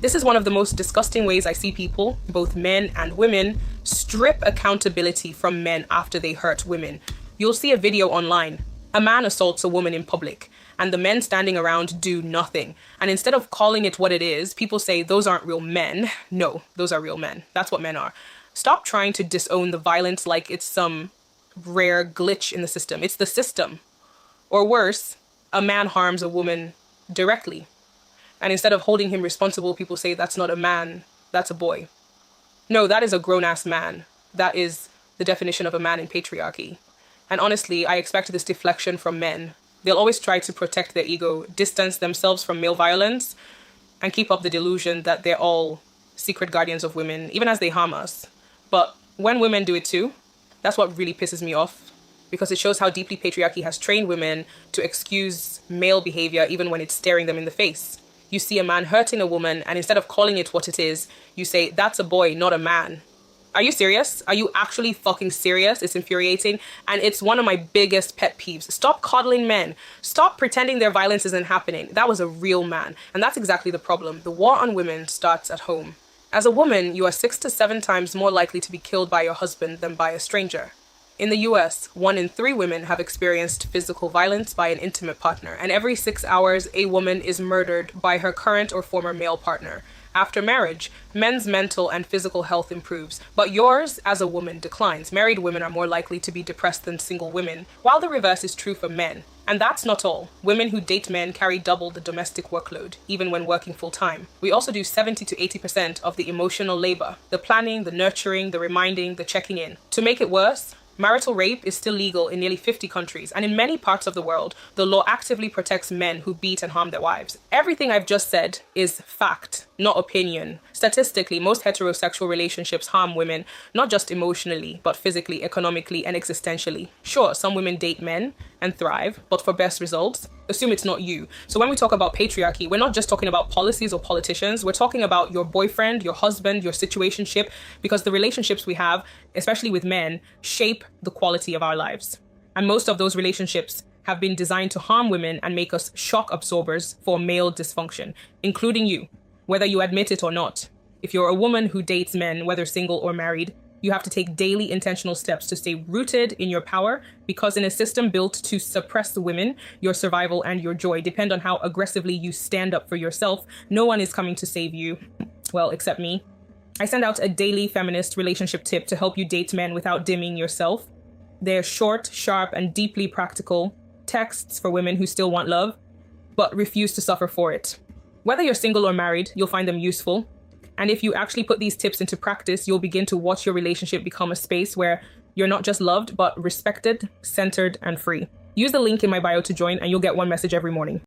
This is one of the most disgusting ways I see people, both men and women, strip accountability from men after they hurt women. You'll see a video online. A man assaults a woman in public, and the men standing around do nothing. And instead of calling it what it is, people say those aren't real men. No, those are real men. That's what men are. Stop trying to disown the violence like it's some rare glitch in the system. It's the system. Or worse, a man harms a woman directly. And instead of holding him responsible, people say that's not a man, that's a boy. No, that is a grown-ass man. That is the definition of a man in patriarchy. And honestly, I expect this deflection from men. They'll always try to protect their ego, distance themselves from male violence, and keep up the delusion that they're all secret guardians of women, even as they harm us. But when women do it too, that's what really pisses me off, because it shows how deeply patriarchy has trained women to excuse male behavior even when it's staring them in the face. You see a man hurting a woman, and instead of calling it what it is, you say, that's a boy, not a man. Are you serious? Are you actually fucking serious? It's infuriating, and it's one of my biggest pet peeves. Stop coddling men. Stop pretending their violence isn't happening. That was a real man, and that's exactly the problem. The war on women starts at home. As a woman, you are 6 to 7 times more likely to be killed by your husband than by a stranger. In the US, 1 in 3 women have experienced physical violence by an intimate partner, and every 6 hours, a woman is murdered by her current or former male partner. After marriage, men's mental and physical health improves, but yours as a woman declines. Married women are more likely to be depressed than single women, while the reverse is true for men. And that's not all. Women who date men carry double the domestic workload, even when working full-time. We also do 70 to 80% of the emotional labor, the planning, the nurturing, the reminding, the checking in. To make it worse, marital rape is still legal in nearly 50 countries, and in many parts of the world, the law actively protects men who beat and harm their wives. Everything I've just said is fact, not opinion. Statistically, most heterosexual relationships harm women, not just emotionally, but physically, economically, and existentially. Sure, some women date men and thrive, but for best results, assume it's not you. So when we talk about patriarchy, we're not just talking about policies or politicians, we're talking about your boyfriend, your husband, your situationship, because the relationships we have, especially with men, shape the quality of our lives. And most of those relationships have been designed to harm women and make us shock absorbers for male dysfunction, including you, whether you admit it or not. If you're a woman who dates men, whether single or married, you have to take daily intentional steps to stay rooted in your power, because in a system built to suppress the women, your survival and your joy depend on how aggressively you stand up for yourself. No one is coming to save you. Well, except me. I send out a daily feminist relationship tip to help you date men without dimming yourself. They're short, sharp, and deeply practical texts for women who still want love, but refuse to suffer for it. Whether you're single or married, you'll find them useful. And if you actually put these tips into practice, you'll begin to watch your relationship become a space where you're not just loved, but respected, centered, and free. Use the link in my bio to join, and you'll get one message every morning.